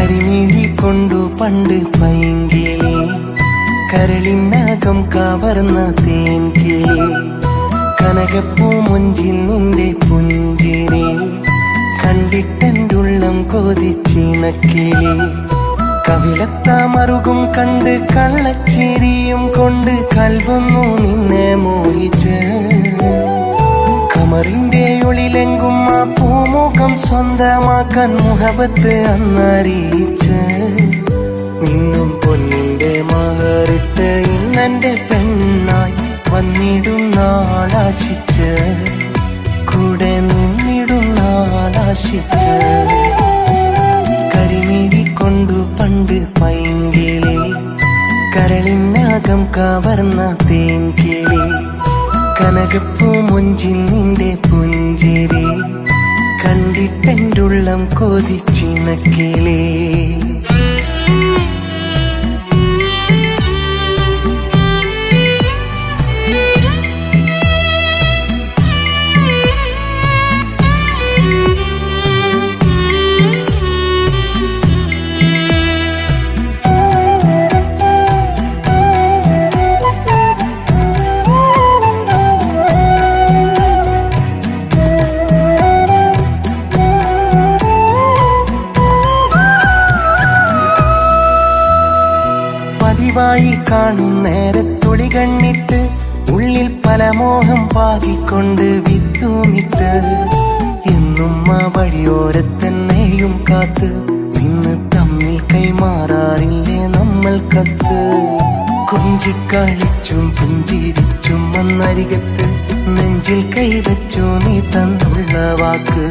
കരിമിഴി കൊണ്ടു പണ്ട് പൈങ്കിളി കരളിനകം കവർന്ന തേൻകിളി കനകപ്പൂ മുഞ്ചിൽ നിന്റെ പുഞ്ചിരി കണ്ടിട്ടെന്തുള്ളം കൊതിച്ചിണക്കിളി കവിളത്താമറുകും കണ്ട് കള്ളച്ചിരിയും കൊണ്ട് കൽവന്നു നിന്നെ മോഹിച്ച് കമറിന്റെ ഒളിലെങ്കും ആ പൂമുഖം സ്വന്തമാക്കാൻ മുഹബത്ത് അന്നറിയിച്ച് നിന്നും പൊന്നിന്റെ മഹറിട്ട് ഇന്നെന്റെ പെണ്ണായി വന്നിടും നാളാശിച്ച് കൂടെ നിന്നിടും നാളാശിച്ച് കരിമിഴി കൊണ്ടു പണ്ട് പൈങ്കിളി കരളിനകം കവർന്ന തേൻകിളി കനകപ്പൂ മുഞ്ചിൽ നിന്റെ പുഞ്ചിരി കണ്ടിട്ടെന്തുള്ളം കൊതിച്ചിണക്കിളി പതിവായി കാണും നേരത്തൊളി കണ്ണിട്ട് ഉള്ളിൽ പല മോഹം പാകിക്കൊണ്ട് വിത്തുമിട്ട് എന്നും ആ വഴിയോരത്തന്നെയും കാത്ത് നിന്ന് തമ്മിൽ കൈമാറാറില്ലേ നമ്മൾ കത്ത് കൊഞ്ചിക്കളിച്ചും പുഞ്ചിരിച്ചും വന്നരികത്ത് നെഞ്ചിൽ കൈവച്ചു നീ തന്നുള്ള വാക്ക്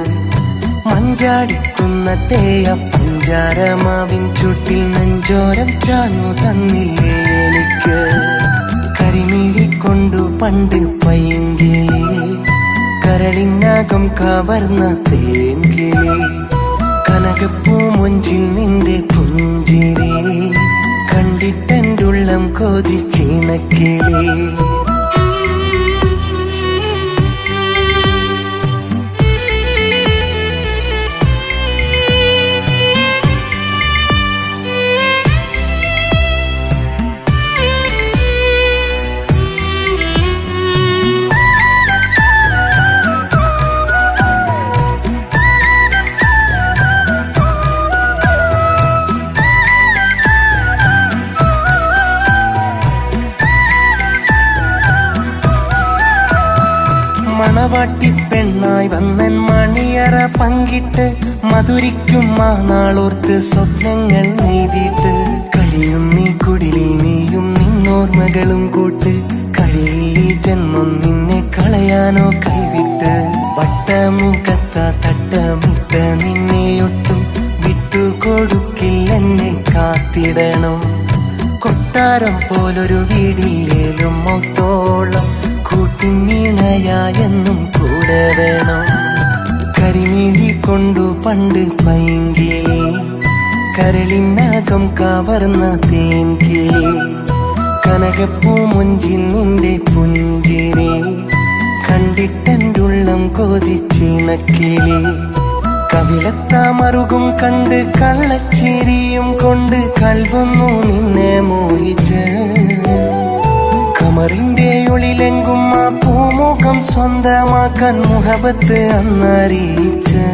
മഞ്ചാടിക്കുന്ന തേയ പഞ്ചാരമാവിൻ ചുട്ടിൽ നെഞ്ചോരം ചാഞ്ഞു തന്നില്ലേ എനിക്ക് കരിമിഴി കൊണ്ടു പണ്ട് പൈങ്കിളി കരളിനകം കവർന്ന തേൻകിളി കനകപ്പൂ മുഞ്ചിൽ നിന്റെ പുഞ്ചിരി കണ്ടിട്ടെന്തുള്ളം കൊതിച്ചിണക്കിളി മണവാട്ടി പെണ്ണായി വന്നൻ മണിയറ പങ്കിട്ട് മധുരിക്കും ആ നാളോർത്ത് സ്വപ്നങ്ങൾ നെയ്തിട്ട് കഴിയുന്നീ കുടിലിൽ നീയും നിന്നോർമ്മകളും കൂട്ട് കഴിയില്ല ഈ ജന്മം നിന്നെ കളയാനോ കൈവിട്ട് വട്ടമുഖത്ത തട്ടമിട്ട നിന്നെയൊട്ടും വിട്ടുകൊടുക്കില്ലെന്നെ കാത്തിടണം കൊട്ടാരം പോലൊരു വീടില്ലേലും മൊത്തോളം കൂട്ടിനീണയായെന്നും കൂടെ വേണം കരിമിഴി കൊണ്ടു പണ്ട് പൈങ്കിളി കരളിനകം കവർന്ന തേൻകിളി കനകപ്പൂ മുഞ്ചിൽ നിന്റെ പുഞ്ചിരി കണ്ടിട്ടെന്തുള്ളം കൊതിച്ചിണക്കിളി കവിളത്താമറുകും കണ്ട് കള്ളച്ചിരിയും കൊണ്ട് കൽവന്നു നിന്നെ മോഹിച്ച് കമറിന്റെ ഒളിലെങ്കും ആ പൂമുഖം സ്വന്തമാക്കാൻ മുഹബത്ത് അന്നറിയിച്ച്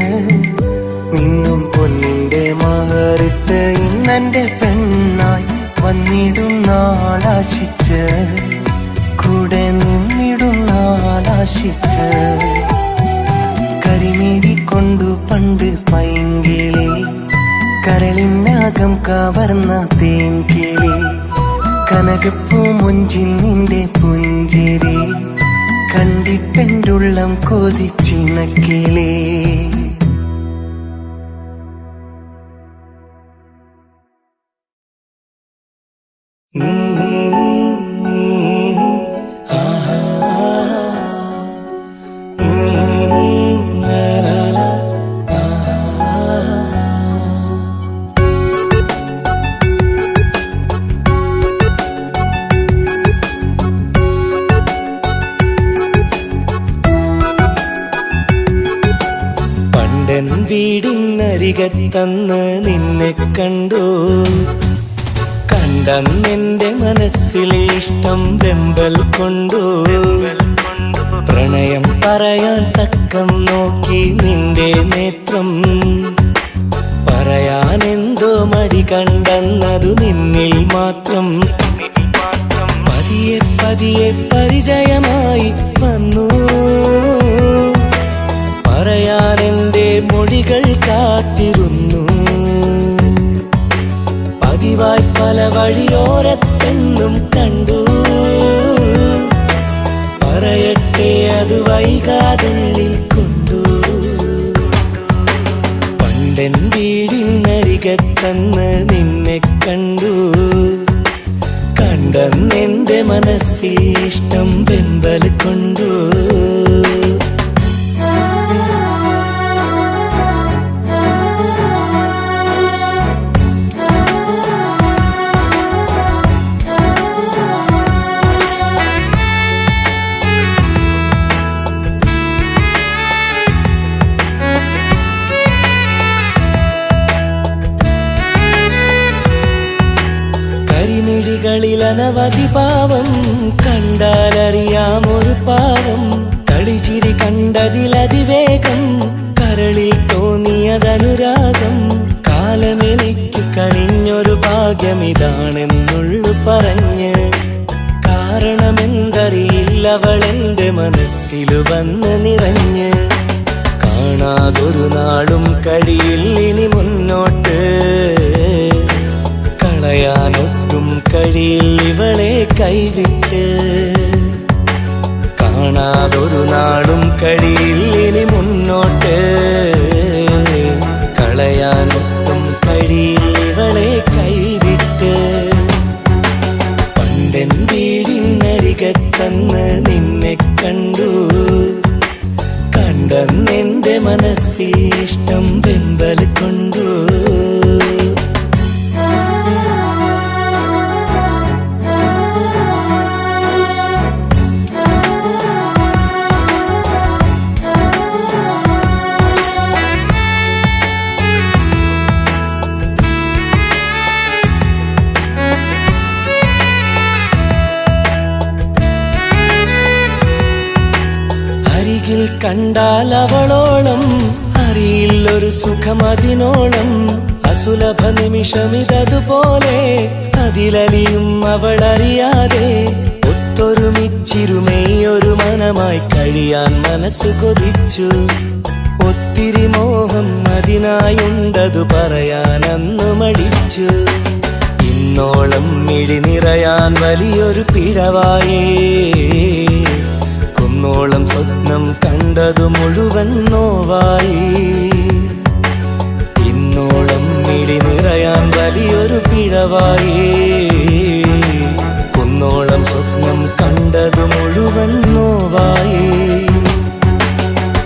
നിന്നും പൊന്നിന്റെ മഹറിട്ട് ഇന്നെന്റെ പെണ്ണായി വന്നിടും നാളാശിച്ച് കൂടെ നിന്നിടും നാളാശിച്ച് കരിമിഴി കൊണ്ടു പണ്ട് പൈങ്കിളി കരളിനകം കവർന്ന തേൻകിളി കനകപ്പൂ മുഞ്ചിൽ നിന്റെ പുഞ്ചിരി കണ്ടിട്ടെന്തുള്ളം കൊതിച്ചിണക്കിളി പണ്ടൻ വീടിനരികത്തന്ന് നിന്നെ കണ്ടു. കണ്ടെന്റെ മനസ്സിലെ ഇഷ്ടം വെമ്പൽ കൊണ്ടു. പ്രണയം പറയാൻ തക്കം നോക്കി നിന്റെ നേത്രം. പറയാനെന്തോ മടി കണ്ടെന്നതു നിന്നിൽ മാത്രം. പതിയെ പതിയെ പരിചയമായി വന്നു. പറയാനെന്റെ മൊഴികൾ കാത്തിരുന്നു. പതിവായി പല വഴിയോരത്തെന്നും കണ്ടു. പറയട്ടെ അത് വൈകാതുള്ളിൽ കൊണ്ടു. പണ്ടൻ വീടിനരികത്തന്ന് നിന്നെ കണ്ടു. കണ്ടെന്റെ മനസ്സിൽ ഇഷ്ടം വെമ്പൽ കൊണ്ടു. കളിലനവധി പാവം കണ്ടാലറിയാമൊരു പാവം. കളിച്ചിരി കണ്ടതിലതിവേഗം കരളിൽ തോന്നിയതനുരാഗം. കാലമെനിക്ക് കനിഞ്ഞൊരു ഭാഗ്യമിതാണെന്നുള്ളു പറഞ്ഞ്. കാരണമെന്തറിയില്ലവളെന്റെ മനസ്സിലു വന്ന് നിറഞ്ഞ്. കാണാതൊരു നാളും കഴിയില്ലിനി മുന്നോട്ട്. കളയാനൊട്ടും കഴിയില്ലിവളെ കൈവിട്ട്. കാണാതൊരു നാളും കഴിയില്ലിനി മുന്നോട്ട്. കളയാനൊട്ടും കഴിയില്ലിവളെ കൈവിട്ട്. പണ്ടൻ വീടിനരികത്തന്ന് നിന്നെ കണ്ടു. കണ്ടെന്റെ മനസ്സിൽ ഇഷ്ടം വെമ്പൽ കൊണ്ടു. കണ്ടാൽ അവളോളം അറിയില്ലൊരു സുഖമതിനോളം. അസുലഭ നിമിഷമിതതുപോലെ അതിലലിയും അവളറിയാതെ. ഒത്തൊരുമിച്ചിരുമേയൊരു മനമായി കഴിയാൻ മനസ്സ് കൊതിച്ചു. ഒത്തിരി മോഹം അതിനായുണ്ടതു പറയാനന്നു മടിച്ചു. ഇന്നോളം മിഴി നിറയാൻ വലിയൊരു പിഴവായേ. കുന്നോളം സ്വപ്നം കണ്ടതു മുഴുവൻ നോവായി. ഇന്നോളം മിഴി നിറയാൻ വലിയൊരു പിഴവായി. കുന്നോളം സ്വപ്നം കണ്ടതു മുഴുവൻ നോവായി.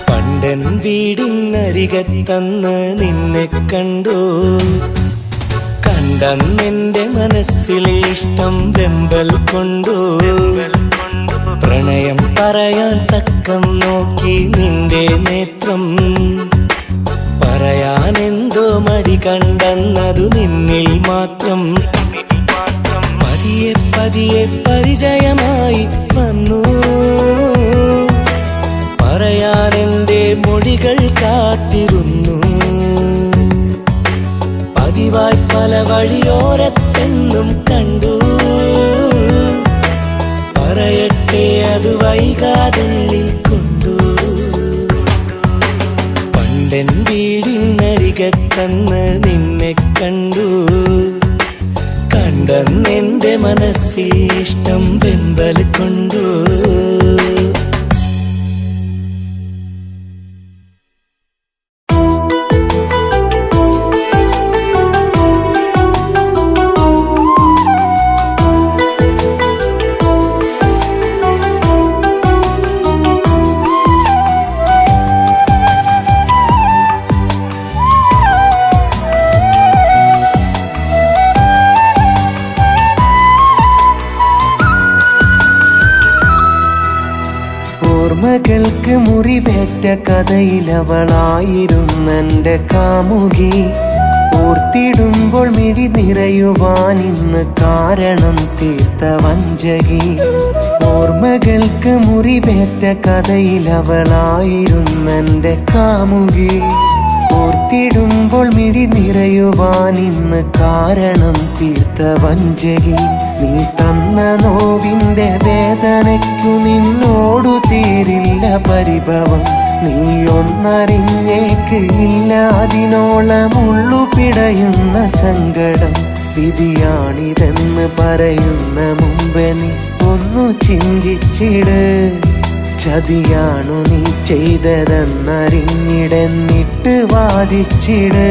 പണ്ടൻ വീടിനരികത്തന്ന് നിന്നെ കണ്ടു. കണ്ടെന്റെ മനസ്സിലെ ഇഷ്ടം വെമ്പൽ കൊണ്ടു. പ്രണയം പറയാൻ തക്കം നോക്കി നിന്റെ നേത്രം. പറയാനെന്തോ മടി കണ്ടെന്നതു നിന്നിൽ മാത്രം. പതിയെ പതിയെ പരിചയമായി വന്നു. പറയാനെന്റെ മൊഴികൾ കാത്തിരുന്നു. പതിവായി പല വഴിയോരത്തെന്നും കണ്ടു. പറയട്ടെ അത് വൈകാതുള്ളിൽ കൊണ്ടു. പണ്ടൻ വീടിനരികത്തന്ന് നിന്നെ കണ്ടു. കണ്ടെന്റെ മനസ്സിൽ ഇഷ്ടം വെമ്പൽ കൊണ്ടു. മുറിവേറ്റ കഥയിലവളായിരുന്നെൻ്റെ കാമുകി. ഓർത്തിടുമ്പോൾ മിഴി നിറയുവാൻ ഇന്ന് കാരണം തീർത്ത വഞ്ചകി. ഓർമ്മകൾക്ക് മുറിവേറ്റ കഥയിലവളായിരുന്നെൻ്റെ കാമുകി. ഓർത്തിടുമ്പോൾ മിഴി നിറയുവാൻ ഇന്ന് കാരണം തീർത്ത വഞ്ചകി. നീ തന്ന നോവിൻ്റെ വേദനയ്ക്കു നിന്നോടു തീരില്ല പരിഭവം. നീ ഒന്നറിഞ്ഞേക്ക് ഇല്ല അതിനോളമുള്ളു പിടയുന്ന സങ്കടം. വിധിയാണിതെന്ന് പറയുന്ന മുമ്പേ നീ ഒന്നു ചിന്തിച്ചിട്. ചതിയാണു നീ ചെയ്തതെന്നറിഞ്ഞിടെന്നിട്ട് വാദിച്ചിട്.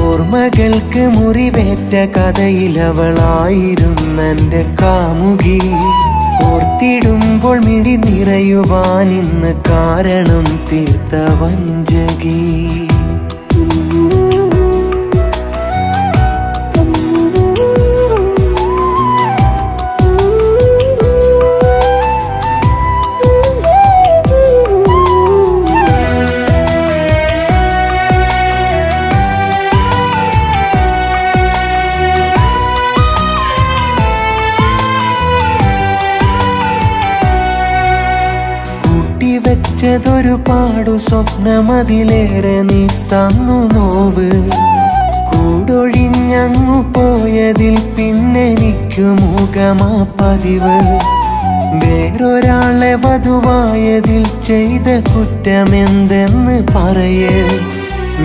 ഓർമ്മകൾക്ക് മുറിവേറ്റ കഥയിലവളായിരുന്നെൻ്റെ കാമുകി. ഓർത്തിടുമ്പോൾ മിഴി നിറയുവാൻ ഇന്ന് കാരണം തീർത്ത വഞ്ചകി. വെച്ചതൊരുപാടു സ്വപ്നമതിലേറെ നീ തന്നു നോവ്. കൂടൊഴിഞ്ഞങ്ങു പോയതിൽ പിന്നെനിക്കു മുഖമാ പതിവ്. വേറൊരാളെ വധുവായതിൽ ചെയ്ത കുറ്റമെന്തെന്ന് പറയേ.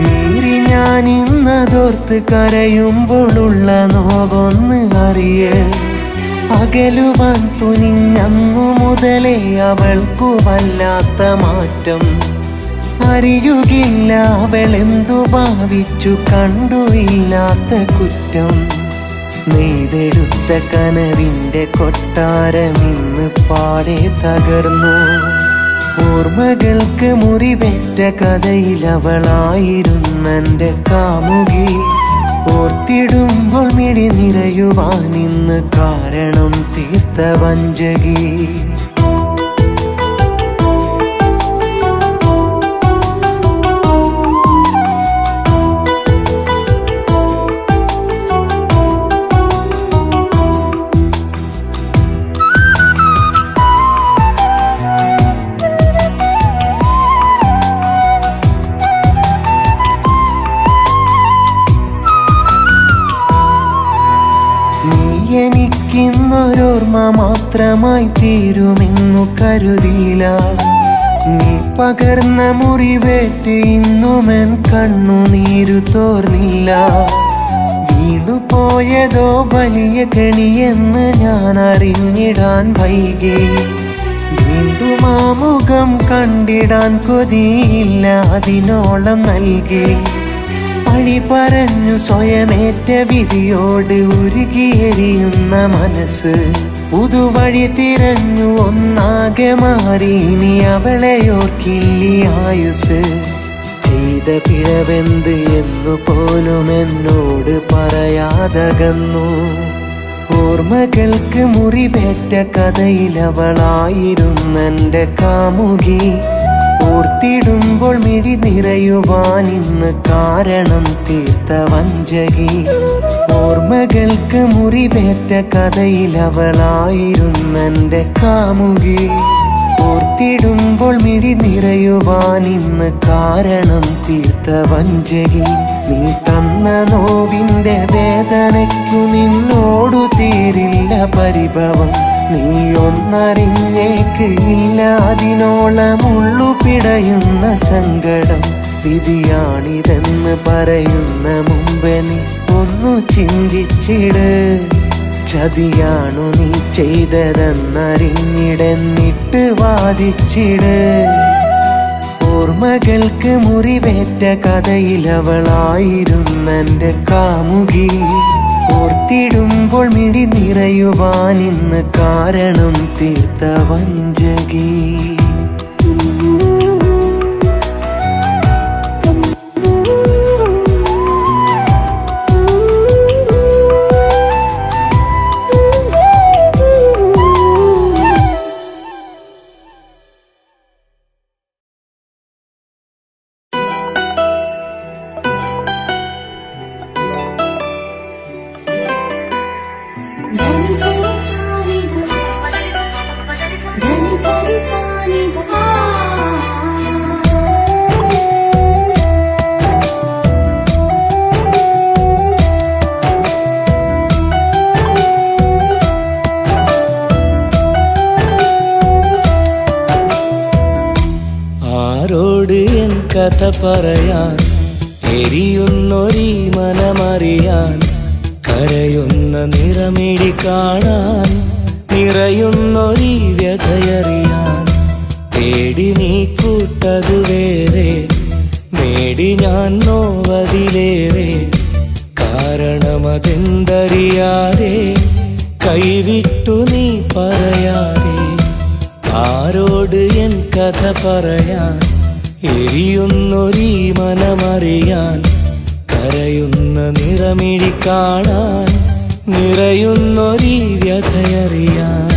മീറി ഞാൻ ഇന്നതോർത്ത് കരയുമ്പോഴുള്ള നോവൊന്ന് അറിയേ. അകലുവാൻ തുനിഞ്ഞന്നു മുതലേ അവൾക്കു വല്ലാത്ത മാറ്റം. അറിയുകില്ല അവളെന്തു ഭാവിച്ചു കണ്ടു ഇല്ലാത്ത കുറ്റം. നെയ്തെടുത്ത കനവിൻ്റെ കൊട്ടാരമിന്ന് പാടെ തകർന്നു. ഓർമ്മകൾക്ക് മുറിവേറ്റ കഥയിലവളായിരുന്നെൻ്റെ കാമുകി. ഓർത്തിടുമ്പോൾ മിഴി നിറയുവാൻ ഇന്ന് കാരണം തീർത്ത വഞ്ചകി. എനിക്കിന്നൊരോർമ്മ മാത്രമായി തീരുമെന്നു കരുതിയില്ല. നീ പകർന്ന മുറിവേറ്റ് ഇന്നുമെൻ കണ്ണുനീരു തോർന്നില്ല. വീണുപോയതോ വലിയ കെണിയെന്ന് ഞാൻ അറിഞ്ഞിടാൻ വൈകി. വീണ്ടും ആ മുഖം കണ്ടിടാൻ കൊതിയില്ല അതിനോളം നൽകി. പഴി പറഞ്ഞു സ്വയമേറ്റ വിധിയോട് ഉരുകിയെരിയുന്ന മനസ്സ്. പുതുവഴി തിരഞ്ഞു ഒന്നാകെ മാറി ഇനി അവളെയോർക്കില്ലി ആയുസ്. ചെയ്ത പിഴവെന്ത് എന്നു പോലും എന്നോട് പറയാതകന്നു. ഓർമ്മകൾക്ക് മുറിവേറ്റ കഥയിലവളായിരുന്നെൻ്റെ കാമുകി. ഓർത്തിടുമ്പോൾ മിഴി നിറയുവാൻ ഇന്ന് കാരണം തീർത്ത വഞ്ചകി. ഓർമ്മകൾക്ക് മുറിവേറ്റ കഥയിലവളായിരുന്നെൻ്റെ കാമുകി. ഓർത്തിടുമ്പോൾ മിഴി നിറയുവാൻ ഇന്ന് കാരണം തീർത്ത വഞ്ചകി. നീ തന്ന നോവിൻ്റെ വേദനയ്ക്കു നിന്നോടു തീരില്ല പരിഭവം. നീ ഒന്നറിഞ്ഞേക്ക് ഇല്ല അതിനോളമുള്ളു പിടയുന്ന സങ്കടം. വിധിയാണിതെന്ന് പറയുന്ന മുമ്പേ നീ ഒന്നു ചിന്തിച്ചിട്. ചതിയാണു നീ ചെയ്തതെന്നറിഞ്ഞിടെന്നിട്ട് വാദിച്ചിട്. ഓർമ്മകൾക്ക് മുറിവേറ്റ കഥയിലവളായിരുന്നെൻ്റെ കാമുകി. ഓർത്തിടുമ്പോൾ മിഴി നിറയുവാൻ ഇന്ന് കാരണം തീർത്ത വഞ്ചകി. പറയാൻ എരിയുന്നൊരീ മനമറിയാൻ കരയുന്ന നിറമിഴി കാണാൻ നിറയുന്നൊരീ വ്യഥയറിയാൻ തേടി നീ കൂട്ടതു വേറെ നേടി ഞാൻ നോവതിലേറെ കാരണമതെന്തറിയാതെ കൈവിട്ടു നീ പറയാതെ ആരോട് എൻ കഥ പറയാൻ എരിയുന്നൊരീ മനമറിയാൻ കരയുന്ന നിറമിഴി കാണാൻ നിറയുന്നൊരീ വ്യഥയറിയാൻ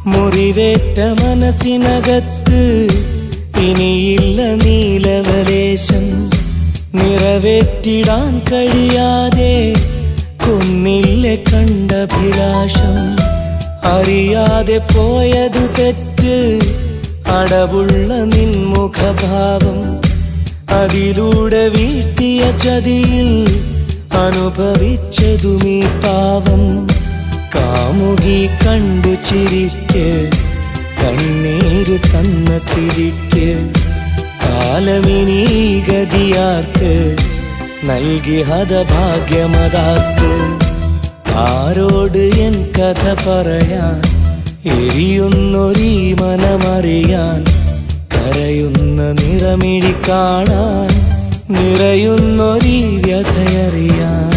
മുറിവേറ്റ മനസ്സിനകത്ത് ഇനിയില്ല നീലവലേശം നിറവേറ്റിടാൻ കഴിയാതെ കൊന്നില്ലേ കണ്ടഭിലാഷം അറിയാതെ പോയതു തെറ്റ് അടവുള്ള നിൻമുഖഭാവം അതിലൂടെ വീഴ്ത്തിയ ചതിയിൽ അനുഭവിച്ചതുമീ പാവം കാമുകി കണ്ടു ചിരിക്ക് കണ്ണീര് തന്ന സ്ഥിതിക്ക് കാലമിനീ ഗതിയാർക്ക് നൽകി ഹതഭാഗ്യമതാർക്ക് ആരോട് എൻ കഥ പറയാൻ എരിയുന്നൊരീ മനമറിയാൻ കരയുന്ന നിറമിഴി കാണാൻ നിറയുന്നൊരീ വ്യഥയറിയാൻ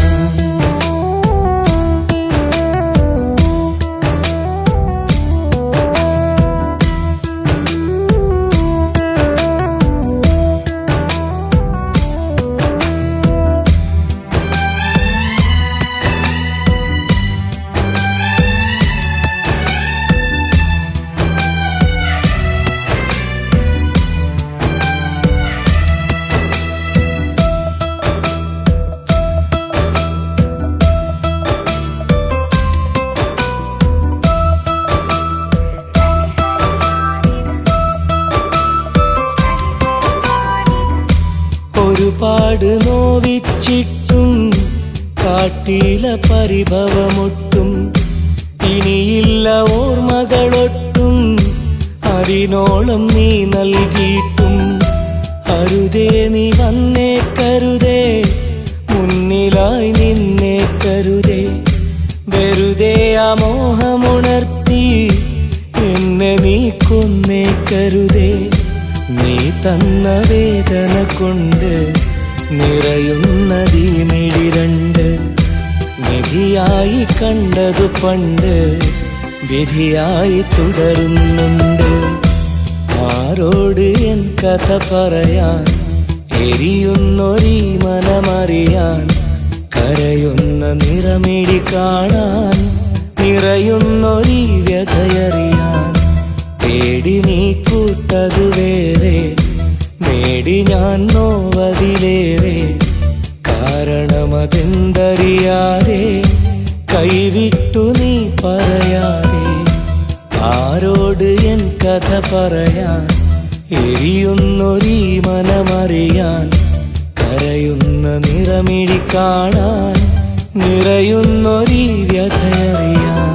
ഒരുപാട് നോവിച്ചിട്ടും കാട്ടില പരിഭവമൊട്ടും ഇനിയില്ല ഓർമ്മകളൊട്ടും അതിനോളം നീ നൽകിയിട്ടും അരുതേ നീ വന്നേ കരുതേ മുന്നിലായി നിന്നെ കരുതേ വെറുതെ ആ മോഹമുണർത്തി എന്നെ നീ കൊന്നേ കരുതേ നീ തന്ന വേദന കൊണ്ട് നിറയുന്നതീ മിഴി രണ്ട് നിധിയായി കണ്ടതു പണ്ട് വിധിയായി തുടരുന്നുണ്ട് ആരോട് എൻ കഥ പറയാൻ എരിയുന്നൊരീ മനമറിയാൻ കരയുന്ന നിറമിഴി കാണാൻ നിറയുന്നൊരീ വ്യഥയറിയാൻ തേടി നീ കൂട്ടതു വേറെ നേടി ഞാൻ നോവതിലേറെ കാരണമതെന്തറിയാതെ കൈവിട്ടു നീ പറയാതെ ആരോട് എൻ കഥ പറയാൻ എരിയുന്നൊരീ മനമറിയാൻ കരയുന്ന നിറമിഴി കാണാൻ നിറയുന്നൊരീ വ്യഥയറിയാൻ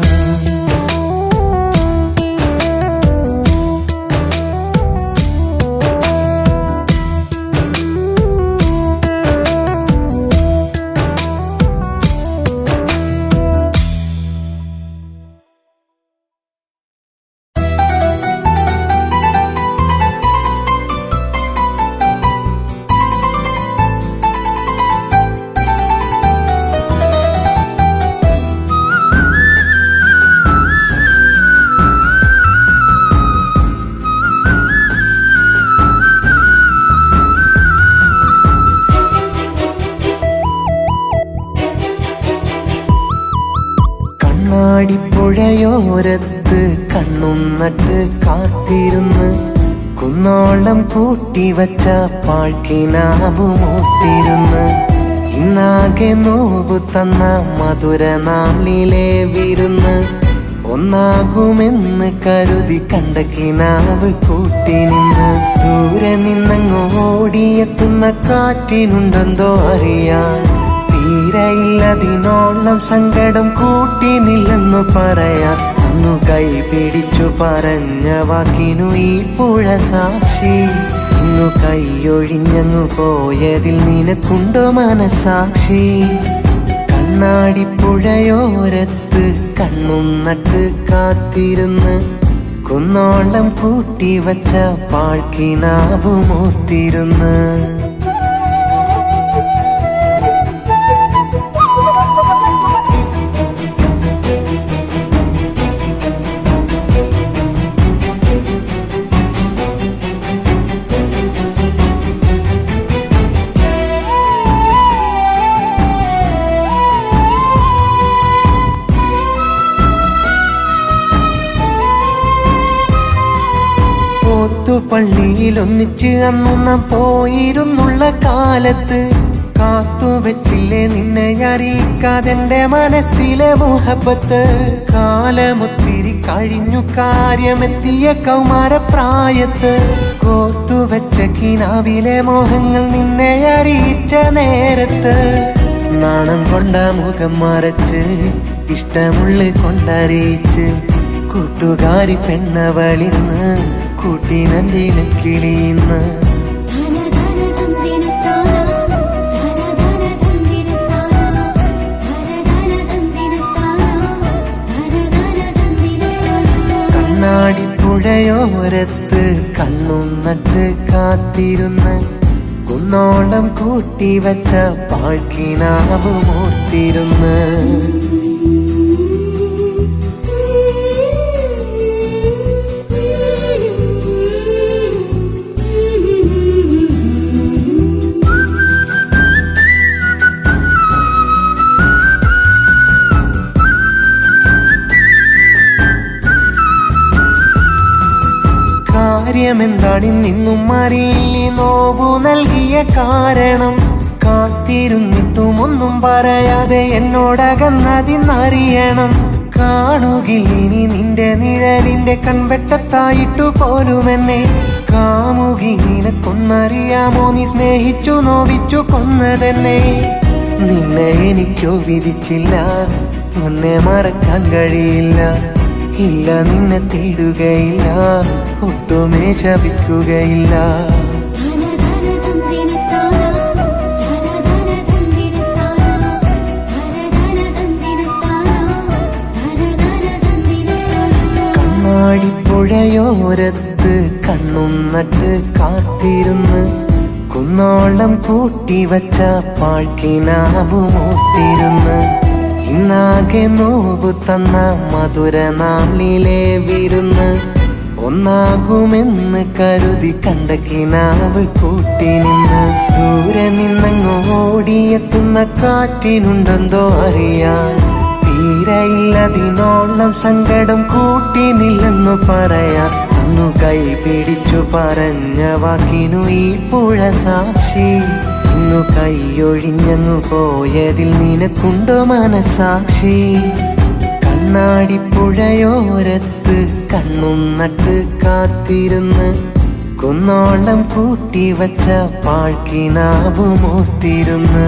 കണ്ണാടിപ്പുഴയോരത്ത് കണ്ണും നട്ട് കാത്തിരുന്ന് കുന്നോളം കൂട്ടി വച്ച പാഴ്ക്കിനാവു മൂത്തിരുന്ന് ഇന്നാകെ നോവു തന്ന മധുര നാളിലെ വിരുന്ന് ഒന്നാകുമെന്ന് കരുതി കണ്ട കിനാവ് കൂട്ടി നിന്ന് ദൂരെ നിന്നങ്ങ് ഓടിയെത്തുന്ന കാറ്റിനുണ്ടെന്തോ അറിയാൻ തീരയില്ലതിനോളം സങ്കടം കൂട്ടിനില്ലെന്നു പറയാൻ അന്നു കൈ പിടിച്ചു പറഞ്ഞ വാക്കിനു ഈ പുഴ സാക്ഷി ഇന്നു കൈയൊഴിഞ്ഞങ്ങു പോയതിൽ നിനക്കുണ്ടോ മനസാക്ഷി കണ്ണാടിപ്പുഴയോരത്ത് കണ്ണും നട്ട് കാത്തിരുന്ന് കുന്നോളം കൂട്ടി വച്ച പാഴ്ക്കിനാവു മൂത്തിരുന്ന് പള്ളിയിൽ ഒന്നിച്ച് അന്നു നാം പോയിരുന്നുള്ള കാലത്ത് കാത്തുവെച്ചില്ലേ നിന്നെ അറിയിക്കാതെന്റെ മനസ്സിലെ മുഹബത്ത് കാലമൊത്തിരി കഴിഞ്ഞു കാര്യമെത്തിയ കൗമാരപ്രായത്ത് കോർത്തുവെച്ച കിനാവിലെ മോഹങ്ങൾ നിന്നെ അറിയിച്ച നേരത്ത് നാണം കൊണ്ട മുഖം മറച്ച് ഇഷ്ടമുള്ള കൊണ്ടറിയിച്ച് കൂട്ടുകാരി പെണ്ണവളിന്ന് കൂട്ടിനന്തിന് കിളിയുന്ന കണ്ണാടിപ്പുഴയോരത്ത് കണ്ണും നട്ട് കാത്തിരുന്ന് കുന്നോളം കൂട്ടി വച്ച പാഴ്ക്കിനാവ് മൂത്തിരുന്ന് കാര്യമെന്താണിന്നും അറിയില്ലേ നോവു നൽകിയ കാരണം കാത്തിരുന്നിട്ടും ഒന്നും പറയാതെ എന്നോടകന്നതിന്നറിയണം കാണുകില്ലിനി നിന്റെ നിഴലിന്റെ കൺവെട്ടത്തായിട്ടു പോലുമെന്നെ കാമുകിനെ കൊന്നറിയാമോ നീ സ്നേഹിച്ചു നോവിച്ചു കൊന്നതെന്നെ നിന്നെ എനിക്കോ വിധിച്ചില്ല ഒന്നെ മറക്കാൻ കഴിയില്ല ഇല്ല നിന്നെ തേടുകയില്ല ഒട്ടുമേ ശപിക്കുകയില്ല കണ്ണാടിപ്പുഴയോരത്ത് കണ്ണും നട്ട് കാത്തിരുന്ന് കുന്നോളം കൂട്ടി വച്ച പാഴ്ക്കിനാവു മൂത്തിരുന്ന് ഇന്നാകെ നോവു തന്ന മധുര നാളിലെ വിരുന്ന് ഒന്നാകുമെന്ന് കരുതി കണ്ട കിനാവ് കൂട്ടി നിന്ന് ദൂരെ നിന്നങ്ങ് ഓടിയെത്തുന്ന കാറ്റിനുണ്ടെന്തോ അറിയാൻ തീരയില്ലതിനോളം സങ്കടം കൂട്ടിനില്ലെന്നു പറയാൻ അന്നു കൈ പിടിച്ചു പറഞ്ഞ വാക്കിനു ഈ പുഴ സാക്ഷി ഇന്നു കൈയൊഴിഞ്ഞങ്ങു പോയതിൽ നിനക്കുണ്ടോ മനസാക്ഷി കണ്ണാടിപ്പുഴയോരത്ത് കണ്ണും നട്ട് കാത്തിരുന്ന് കുന്നോളം കൂട്ടി വച്ച പാഴ്ക്കിനാവു മൂത്തിരുന്ന്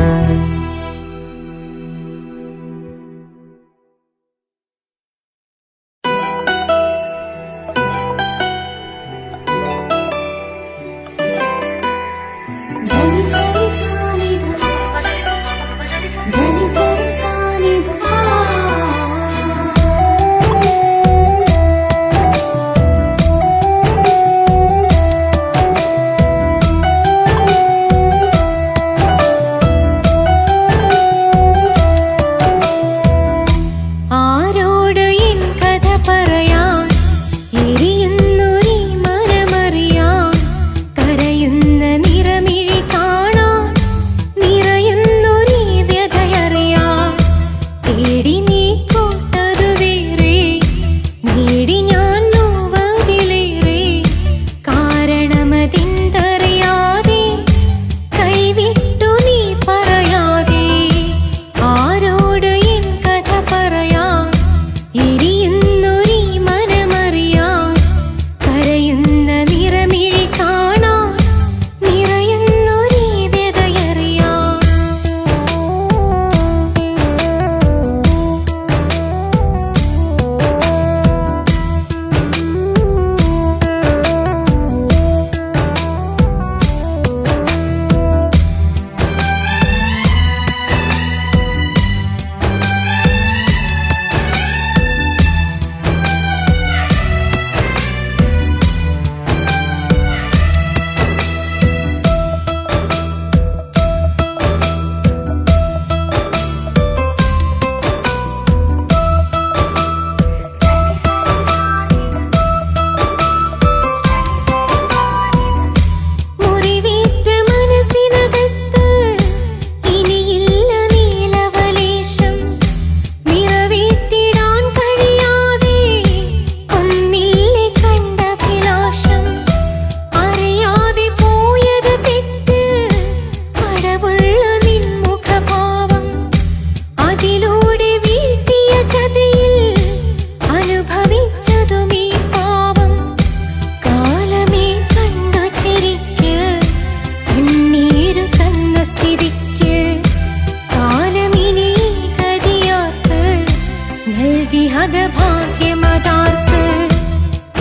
ഹതഭാഗ്യമതാർക്ക്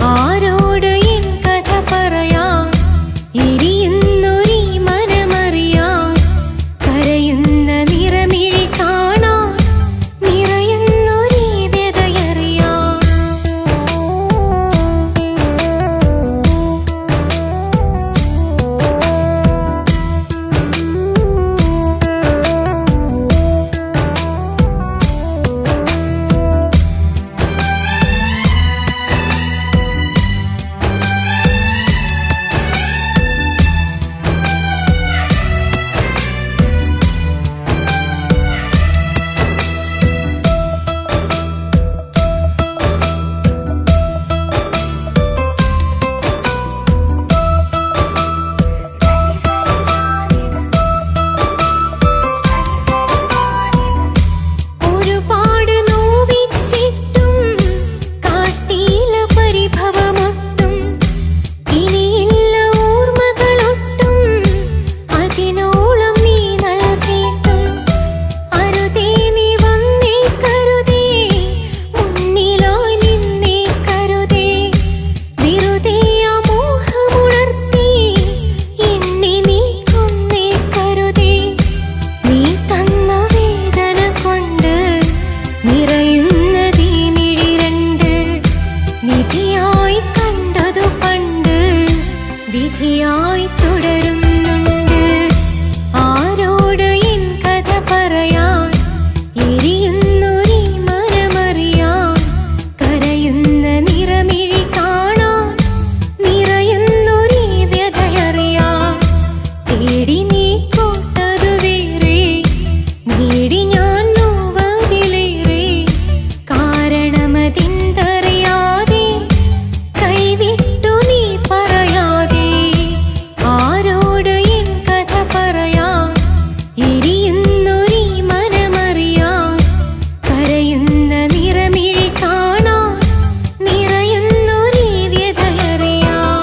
ആരോട് എൻ കഥ പറയാൻ എരിയുന്നൊരീ മനമറിയാൻ കരയുന്ന നിറമിഴി കാണാൻ നിറയുന്നൊരീ വ്യതയറിയാൻ വിധിയായി തുടരുന്നുണ്ട് ആരോട് എൻ കഥ പറയാൻ എരിയുന്നൊരീ മനമറിയാൻ കരയുന്ന നിറമിഴി കാണാൻ നിറയുന്നൊരീ വ്യതയറിയാൻ തേടി നീ തോട്ടതു വേറെ നേടി ഞാൻ നോവതിലേറെ കാരണമതെന്തറിയാതെ കൈവിട്ടു നീ പറയാതെ ആരോട് എൻ കഥ പറയാൻ എരിയുന്നൊരീ മനമറിയാൻ കരയുന്ന നിറമിഴി കാണാൻ നിറയുന്നൊരീ വ്യതയറിയാൻ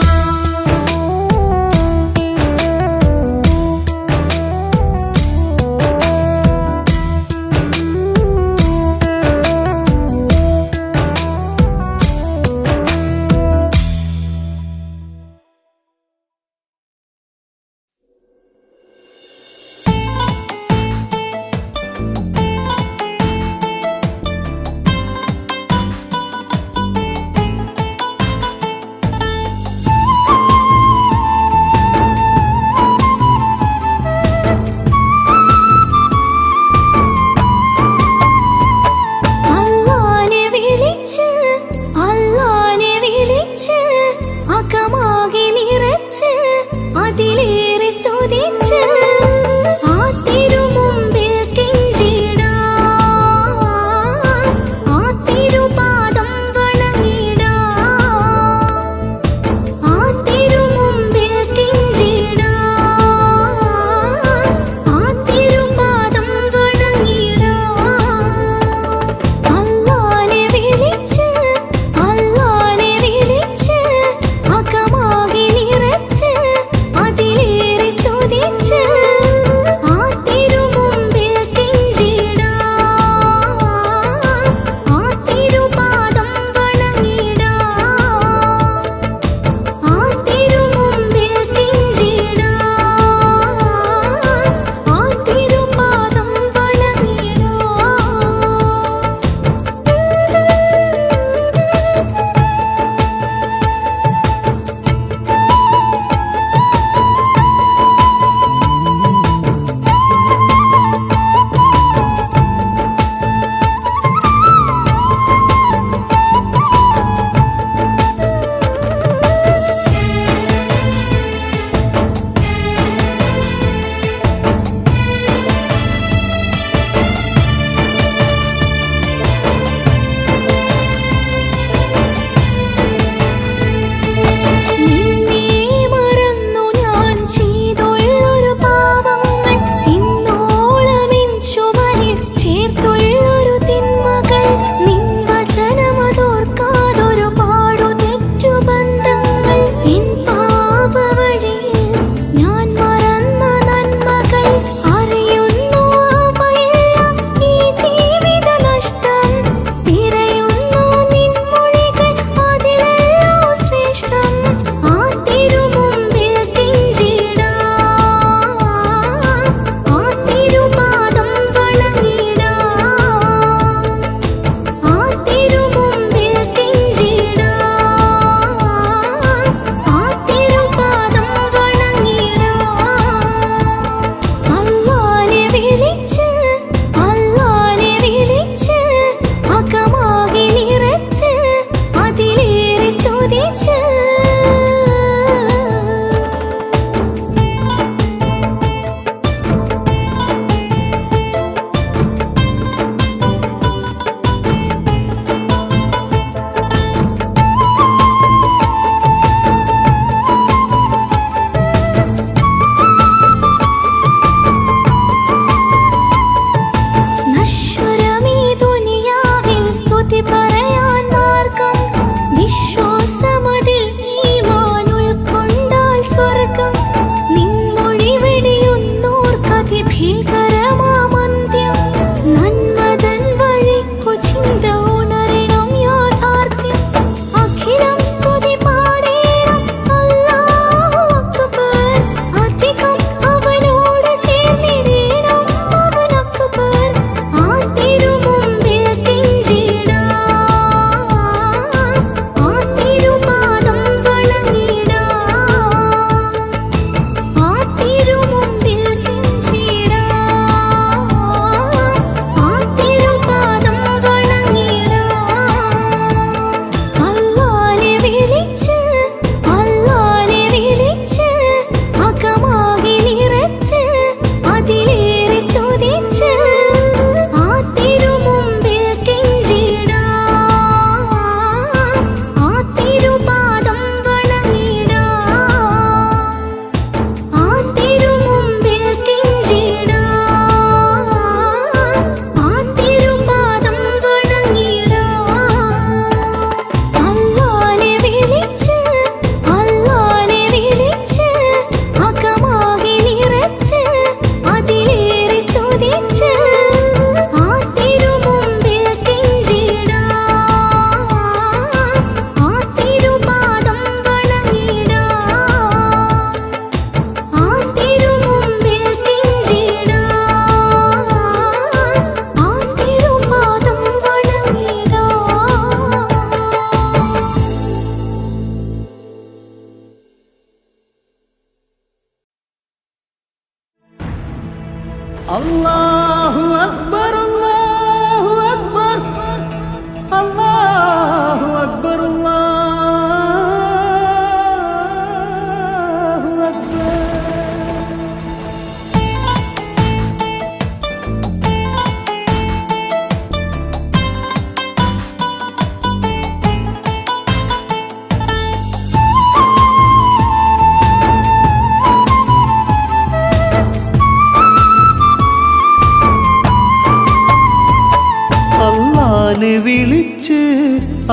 അല്ലാനെ വിളിച്ച്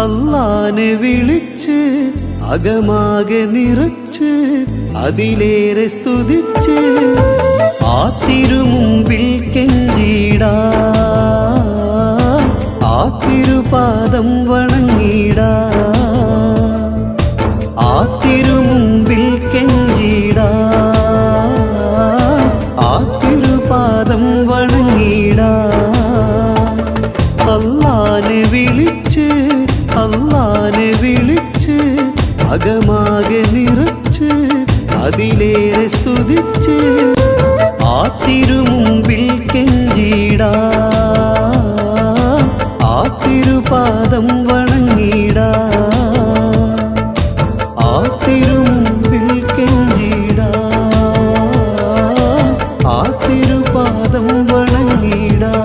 അല്ലാനെ വിളിച്ച് അകമാകെ നിറച്ച് അതിലേറെ സ്തുതിച്ച് ആ തിരുമുമ്പിൽ കെഞ്ചിടാൻ ആ തിരുപാദം വണങ്ങിടാൻ ആ തിരുമുമ്പിൽ കെഞ്ചിടാൻ ആ തിരുപാദം വണങ്ങിടാൻ അല്ലാനെ വിളിച്ച് അല്ലാനെ വിളിച്ച് അകമാകെ നിറച്ച് അതിലേറെ സ്തുതിച്ച് ആ തിരുമുമ്പിൽ കെഞ്ചിടാൻ ആ തിരുപാദം വണങ്ങിടാൻ ആ തിരുമുമ്പിൽ കെഞ്ചിടാൻ ആ തിരുപാദം വണങ്ങിടാൻ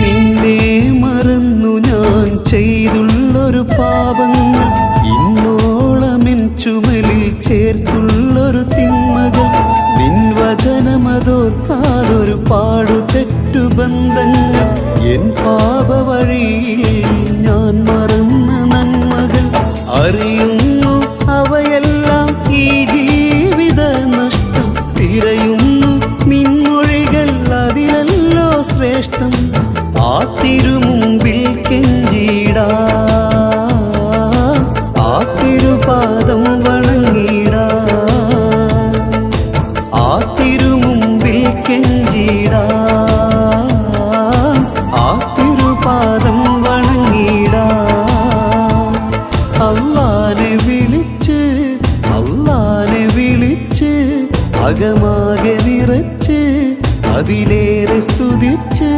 നിന്നെ മറന്നു ഞാൻ ചെയ്തുള്ളൊരു പാപങ്ങൾ ഇന്നോളമെൻ ചുമലിൽ ചേർത്തുള്ളൊരു തിന്മകൾ നിൻ വചനമതോർക്കാതൊരു പാടു തെറ്റുബന്ധങ്ങൾ എൻ പാപവഴിയിൽ ഞാൻ മറന്ന നന്മകൾ അറിയുന്നു അവയെല്ലാം ഈ ജീവിത നഷ്ടം തിരയുന്നു നിൻമൊഴികൾ അതിലല്ലോ ശ്രേഷ്ഠം ആ തിരുമുമ്പിൽ കെഞ്ചിടാൻ ആ തിരുപാദം വണങ്ങിടാൻ ആ തിരുമുമ്പിൽ കെഞ്ചിടാൻ ആ തിരുപാദം വണങ്ങിടാൻ അല്ലാനെ വിളിച്ച് അല്ലാനെ വിളിച്ച് അകമാകെ നിറച്ച് അതിലേറെ സ്തുതിച്ച്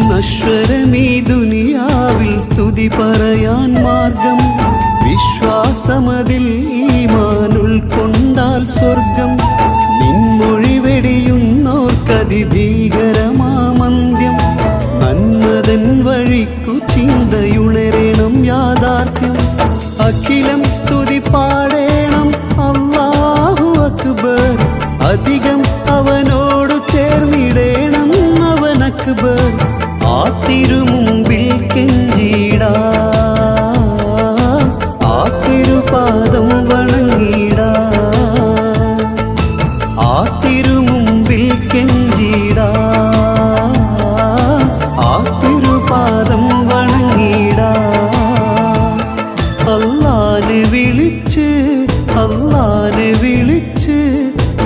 നശ്വരമീ ദുനിയാവിൽ സ്തുതി പറയാൻ മാർഗം വിശ്വാസമതിൽ ഈമാൻ ഉൾക്കൊണ്ടാൽ സ്വർഗം നിൻമൊഴി വെടിയുന്നോർക്കതിഭീകരമാമന്ത്യം നന്മതൻ വഴിക്കു ചിന്തയുണരണം യാഥാർത്ഥ്യം അഖിലം സ്തുതി പാടേണം അല്ലാഹു അക്ബർ അധികം അവനോടു ചേർന്നിടേണം അവൻ അക്ബർ ആ തിരുമുമ്പിൽ കെഞ്ചിടാൻ ആ തിരുപാദം വണങ്ങിടാൻ ആ തിരുമുമ്പിൽ കെഞ്ചിടാൻ ആ തിരുപാദം വണങ്ങിടാൻ അല്ലാനെ വിളിച്ച് അല്ലാനെ വിളിച്ച്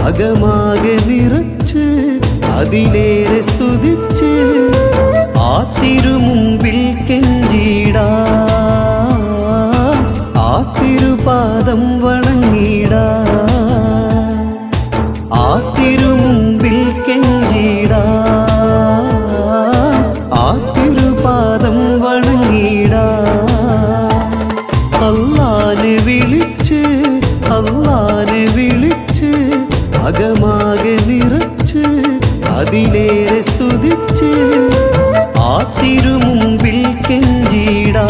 അകമാകെ നിറച്ച് അതിലേറെ സ്തുതിച്ച് ആ തിരുമുമ്പിൽ കെഞ്ചിടാൻ ആ തിരുപാദം വണങ്ങിടാൻ ആ തിരുമുമ്പിൽ കെഞ്ചിടാൻ ആ തിരുപാദം വണങ്ങിടാൻ അല്ലാനെ വിളിച്ച് അല്ലാനെ വിളിച്ച് അകമാകെ നിറച്ച് അതിലേറെ സ്തുതിച്ച് ആ തിരുമുമ്പിൽ കെഞ്ചിടാൻ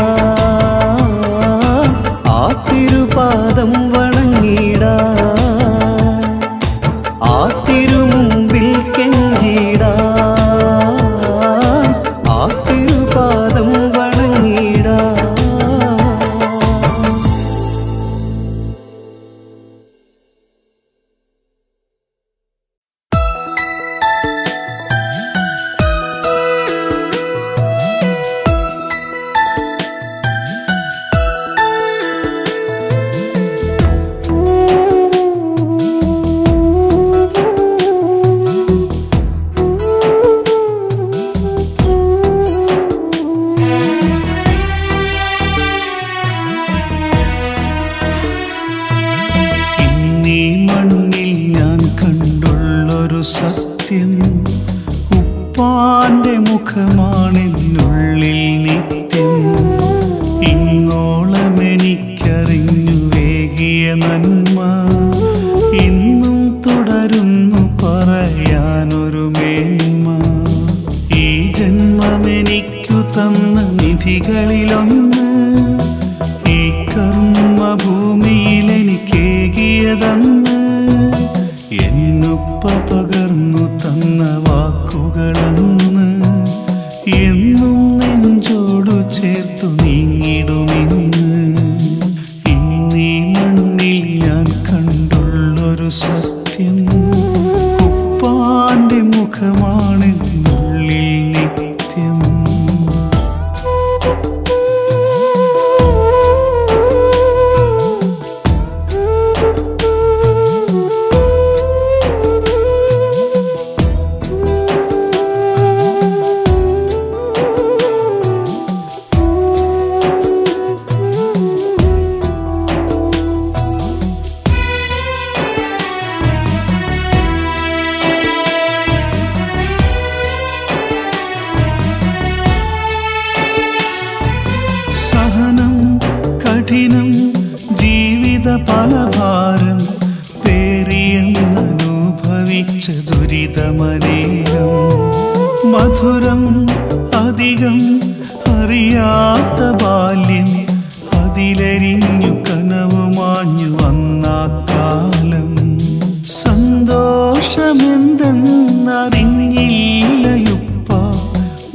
ആ തിരുപാദം എനിക്കറിഞ്ഞു വേകിയ നന്മ ഇന്നും തുടരുന്നു പറയാനൊരു മേന്മ. ഈ ജന്മമെനിക്കു തന്ന നിധികളിലൊന്ന് ഈ കർമ്മഭൂമിയിൽ എനിക്കേകിയതന്ന് എന്നുപ്പ പകർന്നു തന്ന വാക്കുകളന്ന് എന്നും നെഞ്ചോടു ചേർത്തു നീങ്ങിടുമിന്ന്. ഇന്നീ മണ്ണിൽ ഞാൻ കണ്ടുള്ളൊരു സത്യം ഉപ്പാന്റെ മുഖമാണെന്നുള്ളിൽ നിത്യം. സഹനം കഠിനം ജീവിത പലഭാരം പേറിയെന്നനുഭവിച്ച ദുരിതമനേകം മധുരം അധികം അറിയാത്ത ബാല്യം അതിലെരിഞ്ഞു കനവുമാഞ്ഞു വന്ന കാലം. സന്തോഷമെന്തെന്നറിഞ്ഞില്ലയുപ്പ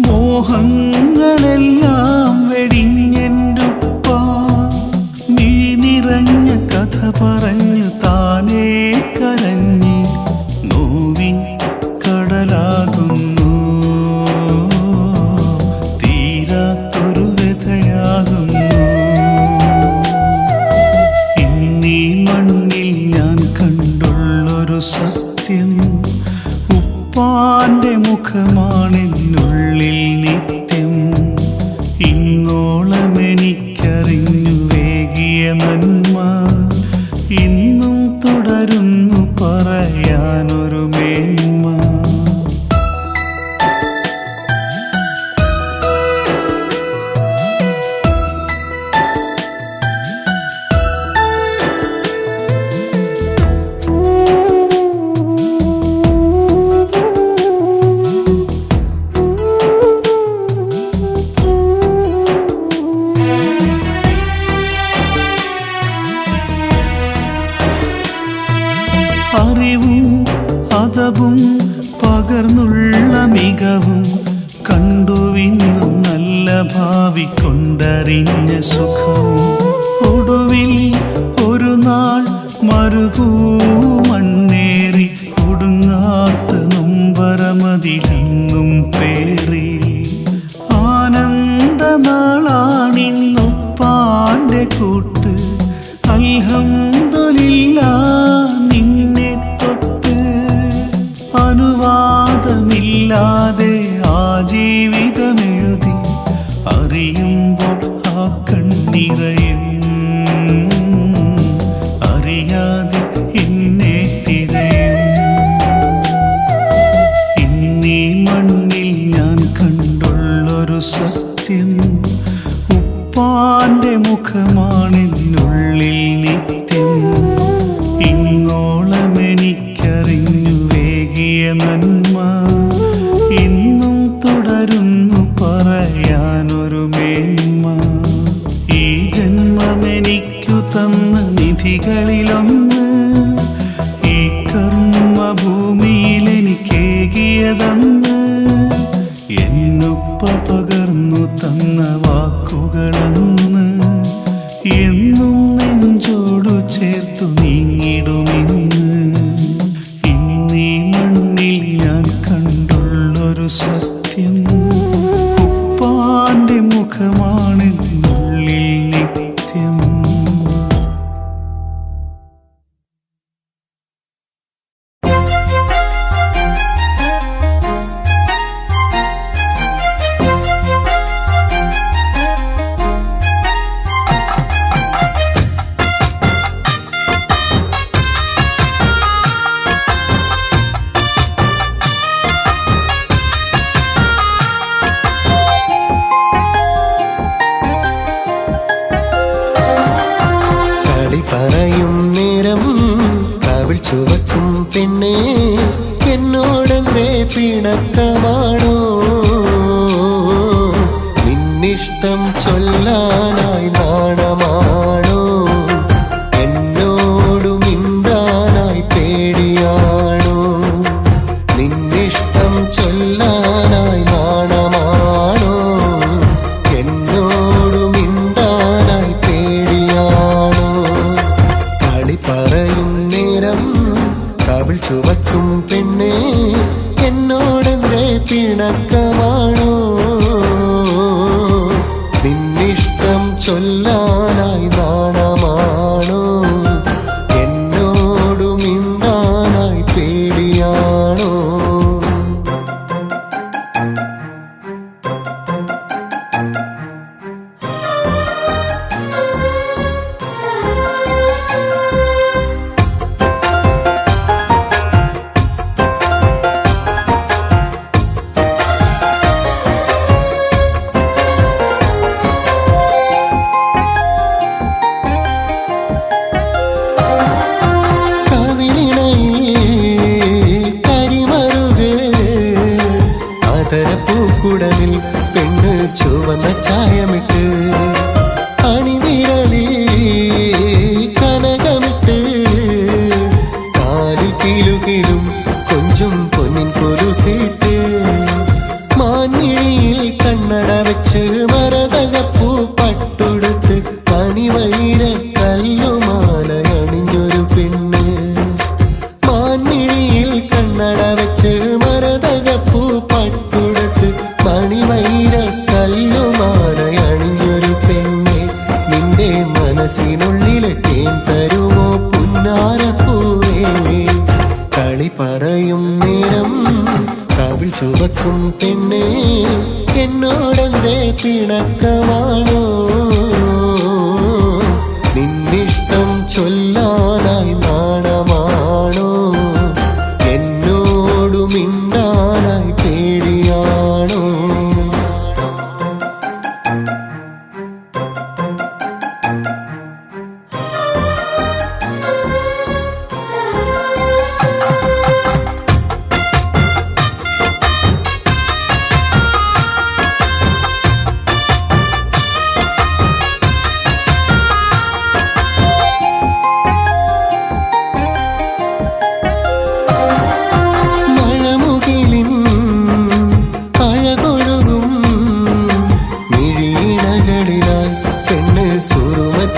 മോഹങ്ങളെല്ലാം വെടിഞ്ഞെൻ്റുപ്പ. മിഴിനിറഞ്ഞ കഥ പറഞ്ഞു താനേ കരഞ്ഞ് നോവിൻ കടലാകുന്നു തീരാത്തൊരു വ്യഥയാകുന്നു. ഇന്നീ മണ്ണിൽ ഞാൻ കണ്ടുള്ളൊരു സത്യം ഉപ്പാന്റെ മുഖമാണെന്നുള്ളിൽ നിത്യം. ഇന്നോളമെനിക്കറിഞ്ഞു വേകിയ നന്മ ഇന്നും തുടരുന്നു പറയാനൊരു മേന്മ. അറിവും അതവും പകർന്നുള്ള മികവും കണ്ടുവിന്നും നല്ല ഭാവി കൊണ്ടറിഞ്ഞ സുഖവും ഒടുവിൽ ഒരു നാൾ മരുഭൂമണ്ണേറി ഒടുങ്ങാത്ത നൊമ്പരമതിലെങ്ങും പേറി. ആനന്ദനാളാണിന്നുപ്പാന്റെ കൂട്ട് അൽഹംദുലില്ലാഹ് നിന്നെ തൊട്ട്. അനുവാദമില്ലാതെ ആ ജീവിതമെഴുതി അറിയുമ്പോൾ ആ കണ്ണിറയും അറിയാതെ എന്നെ തിരയും. ഇന്നീ മണ്ണിൽ ഞാൻ കണ്ടുള്ളൊരു സത്യം ഉപ്പാന്റെ മുഖമാണെന്നുള്ളിൽ നിത്യം. ഇന്നോളമെനിക്കറിഞ്ഞു വേകിയ നന്മ ഇന്നും തുടരുന്നു പറയാനൊരു മേന്മ. ഈ ജന്മമെനിക്കു തന്ന നിധികളിലൊന്ന് ഈ കർമ്മഭൂമിയിൽ എനിക്കേകിയതന്ന് എന്നുപ്പ പകർന്നു തന്ന വാക്കുകളന്ന് എന്നും നെഞ്ചോടു ചേർത്തു നീങ്ങിടുമിന്ന്. ഇന്നീ മണ്ണിൽ ഞാൻ കണ്ടുള്ളൊരു സത്യം ഉപ്പാന്റെ മുഖമാണെന്നുള്ളിൽ നിത്യം. പെണ്ണേ എന്നോടെന്തേ പിണക്കമാണോ നിന്നിഷ്ടം ചൊല്ലാനായി നാണമാണോ എന്നോടു മിണ്ടാനായി പേടിയാണോ നിന്നിഷ്ടം ചൊല്ലാനായി നാണമാണോ എന്നോടു മിണ്ടാനായി പേടിയാണോ കളി പറയും നേരം കവിൾ ചുവക്കും പെണ്ണേ എന്നോടെന്തേ പിണക്കമാണോ നിന്നിഷ്ടം ചൊല്ലാനായി നാണമാണോ എന്നോടു മിണ്ടാനായി പേടിയാണോ പൂക്കുടലിൽ പെണ്ണ് ചുവന്ന ചായമിട്ട് അണിവിരലിൽ കനകമിട്ട് കാലിൽ കിലുകിലും കൊഞ്ചും പൊന്നിൻ കൊലുസിട്ട് മാൻമിഴിയിൽ കണ്ണട വെച്ച് മരതകപ്പൂ പട്ടുടുത്ത് മണിവൈര കല്ലുമാല അണിഞ്ഞൊരു പെണ്ണ് മാൻമിഴിയിൽ കണ്ണട വെച്ച് മരതകപ്പൂ പട്ടുടുത്ത് മണിവൈര കല്ലുമാല അണിഞ്ഞൊരു പെണ്ണെ നിന്റെ മനസ്സിനുള്ളിലെ തേൻ തരുമോ പുന്നാരപ്പൂവേ കളി പറയും നേരം കവിൾ ചുവക്കും പെണ്ണേ എന്നോടെന്തേ പിണക്കമാണോ നിന്നിഷ്ടം ചൊല്ലാനായി നാണമാണോ എന്നോടു മിണ്ടാനായി പേടിയാണോ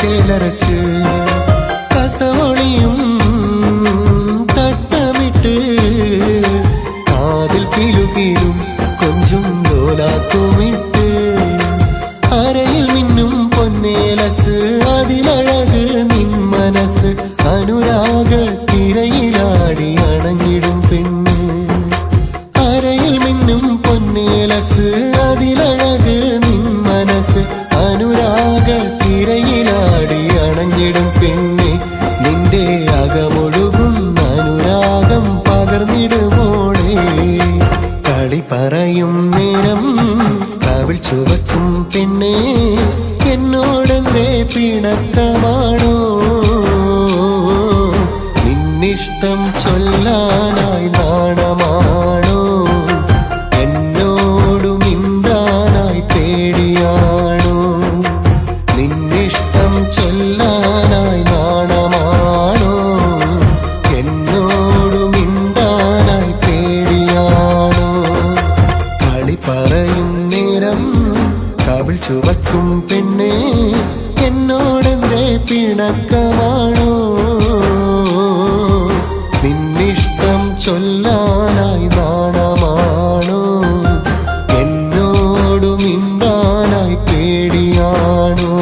ചേലരച്ച് കസവൊളിയും തട്ടമിട്ട് കാതിൽ കിലുകിലും കൊഞ്ചും ലോലാക്കുമിട്ട് അരയിൽ മിന്നും പൊന്നേലസ് അതിലഴക് നിൻ മനസ്സ് അനുരാഗ തിരയിലാടി അണഞ്ഞിടും പെണ്ണ് അരയിൽ മിന്നും പൊന്നേലസ് അതിലഴക് നിൻ മനസ്സ് അനുരാഗ തിരയിലാടി അണഞ്ഞിടും പെണ്ണെ നിന്റെ അകമൊഴുകുന്ന അനുരാഗം പകർന്നിടുമോളെ കളി പറയും നേരം കവിൾ ചുവക്കും പെണ്ണെ എന്നോടെന്തേ പിണക്കമാണോ നിന്നിഷ്ടം ചൊല്ലാനായി നാണമാണോ എന്നോടു മിണ്ടാനായി പേടിയാണോ നിന്നിഷ്ടം ചൊല്ലാനായി നാണമാണോ എന്നോടു മിണ്ടാനായി പേടിയാണോ കളി പറയും നേരം കവിൾ ചുവക്കും പെണ്ണേ എന്നോടെന്തേ പിണക്കമാണോ നിന്നിഷ്ടം ചൊല്ലാനായി നാണമാണോ എന്നോടു മിണ്ടാനായി പേടിയാണോ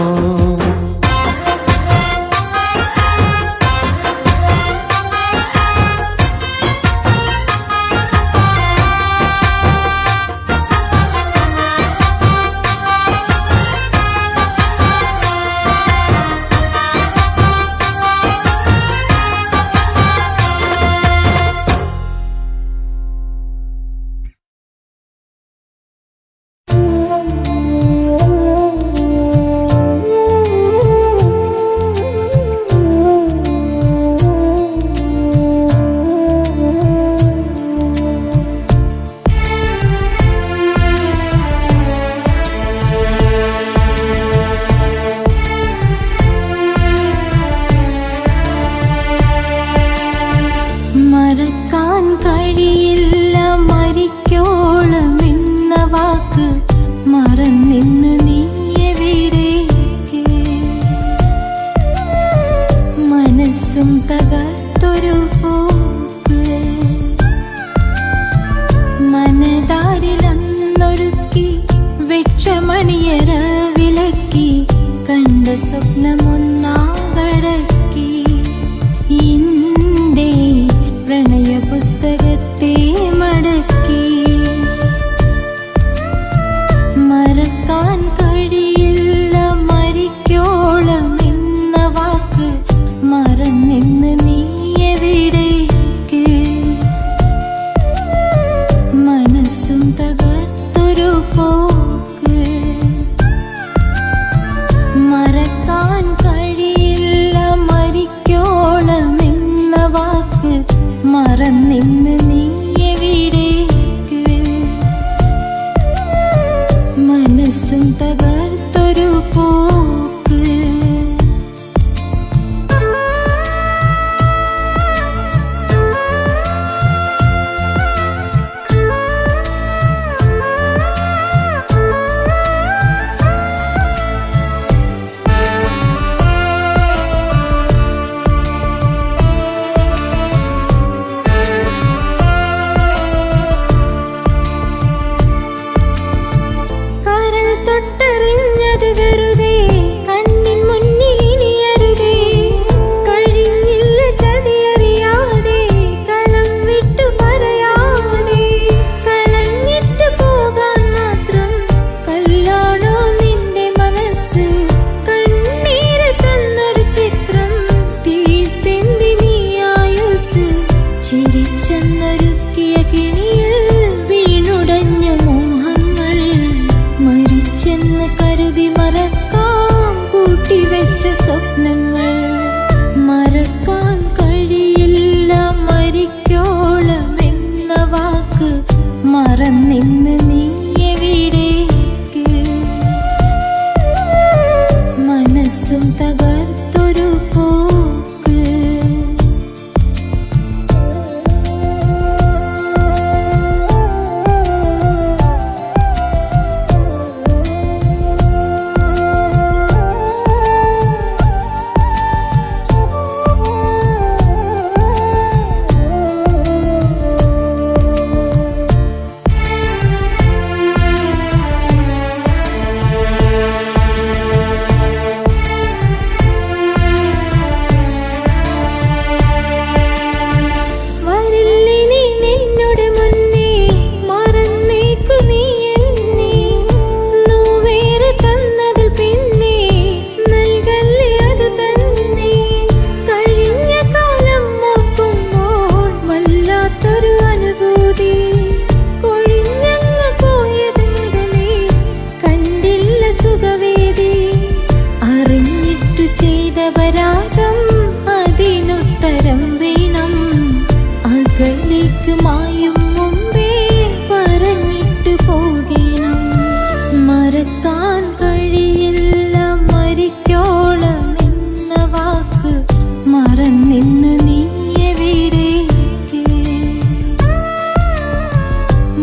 മനസ്സും തകർത്തൊരു പോക്ക് മനതാരിലന്നൊരുക്കി വെച്ച മണിയറ വിലക്കി കണ്ട സ്വപ്നമൊന്നാകടക്കി ഇന്റെ പ്രണയ പുസ്തകത്തെ മടക്കി മറക്കാൻ കഴിയില്ല മരിക്കോളം എന്ന വാക്ക് മറന്നിന്ന് നീ എവിടേക്ക് മനസ്സും തകർത്തൊരു പോക്ക് മറക്കാൻ കഴിയില്ല മരിക്കോളം എന്ന വാക്ക് മറന്നിന്ന് നീ എവിടേക്ക് മനസ്സും തകർത്തൊരു പോക്ക് കരൾ തൊട്ടറിഞ്ഞത് വെറുതെ കണ്ണിൻ മുന്നിൽ ഇനിയരുതേ കഴിഞ്ഞില്ല ചതിയറിയാതെ കളം വിട്ടു പറയാതെ കളഞ്ഞിട്ട് പോകാൻ മാത്രം കല്ലാണോ നിന്റെ മനസ്സ് കണ്ണീര് തന്നൊരു ചിത്രം തീർത്തെന്തിനീ ആയുസ് ചിരിച്ചെന്നൊരുക്കിയ കിണിയിൽ വീണുടഞ്ഞ മോഹങ്ങൾ മരിച്ചെന്ന് കരുതി മറക്കാം കൂട്ടിവെച്ച സ്വപ്നങ്ങൾ മറക്കാൻ കഴിയില്ല മരിക്കോളം എന്ന വാക്ക് മറന്നിന്ന് നീ എവിടേക്ക് മനസ്സും തകർത്തൊരു പോക്ക് വരില്ലിനി നിന്നോട് മുന്നേ മറന്നേക്കു നീ എന്നെ നോവേറെ തന്നതിൽ പിന്നെ നൽകല്ലേ അത് തന്നെ കഴിഞ്ഞ കാലം ഓർക്കുമ്പോൾ വല്ലാത്തൊരു അനുഭൂതി കൊഴിഞ്ഞങ്ങ് പോയത് മുതലേ കണ്ടില്ല സുഖവേദി അറിഞ്ഞിട്ടു ചെയ്തവരാഗം അതിനുത്തരം വേണം അകലേക്ക് മായും മുമ്പേ പറഞ്ഞിട്ട് പോകണം മറക്കാൻ കഴിയില്ല മരിക്കോളം എന്ന വാക്ക് മറന്നിന്ന് നീ എവിടേക്ക്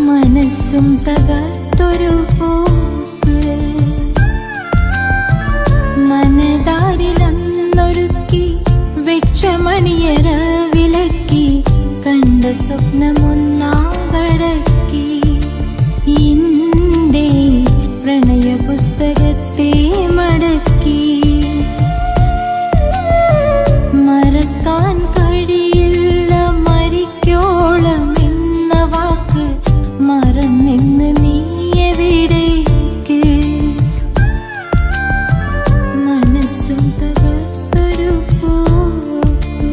മനസ്സും തകർത്തൊരു പോക്ക് മനതാരിലന്നൊരുക്കി വെച്ച മണിയറ വിലക്കി കണ്ട സ്വപ്നമൊന്നാകടക്കി ഇന്റെ പ്രണയ പുസ്തകത്തെ മടക്കി മറക്കാൻ കഴിയില്ല മരിക്കോളം എന്ന വാക്ക് മറന്നിന്ന് നീ എവിടേക്ക് മനസ്സും തകർത്തൊരു പോക്ക്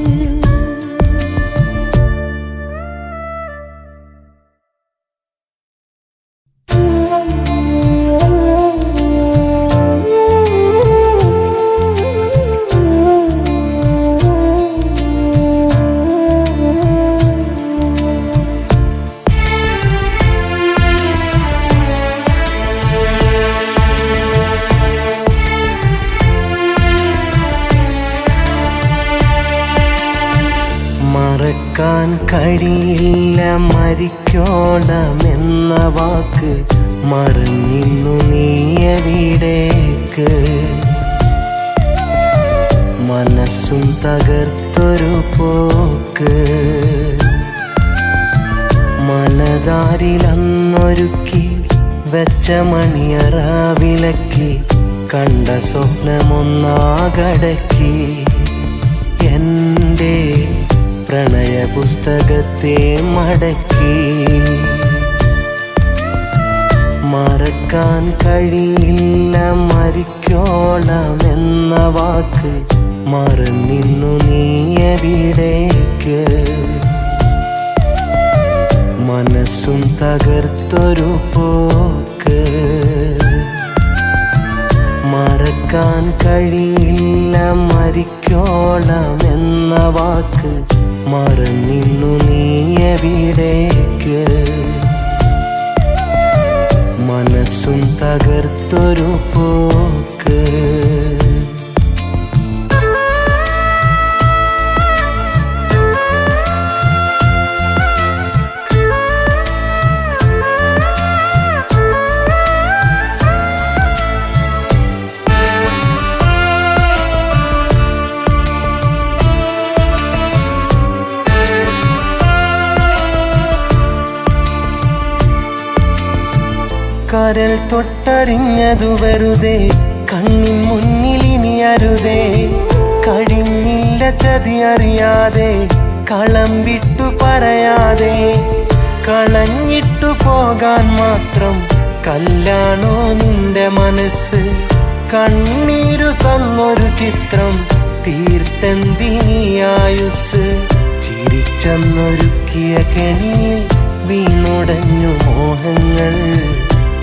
മറക്കാൻ കഴിയില്ല മരിക്കോളമെന്ന വാക്ക് മറന്നിന്നു നീ എവിടേക്ക് മനസ്സും തകർത്ത് തകർത്തൊരു പോക്ക് മനതാരിലന്നൊരുക്കി വെച്ച മണിയറ വിലക്കി കണ്ട സ്വപ്നമൊന്നാകടക്കി എൻ്റെ പ്രണയ പുസ്തകത്തെ മടക്കി മറക്കാൻ കഴിയില്ല മരിക്കോളം എന്ന വാക്ക് മറന്നിന്നു നീ എവിടേക്ക് മനസ്സും തകർത്തൊരു പോക്ക് മറക്കാൻ കഴിയില്ല മരിക്കോളം എന്ന വാക്ക് മറന്നിന്നു നീ എവിടേക്ക് മനസ്സും തകർത്തൊരു പോക്ക് കരൾ തൊട്ടറിഞ്ഞതു വെറുതെ കണ്ണിൻ മുന്നിൽ ഇനി അരുതേ കഴിഞ്ഞില്ല ചതി അറിയാതെ കളം വിട്ടു പറയാതെ കളഞ്ഞിട്ടു പോകാൻ മാത്രം കല്ലാണോ നിന്റെ മനസ്സ് കണ്ണീരു തന്നൊരു ചിത്രം തീർത്തെന്തിയായുസ് ചിരിച്ചെന്നൊരുക്കിയ കെണിയിൽ വീണുടഞ്ഞു മോഹങ്ങൾ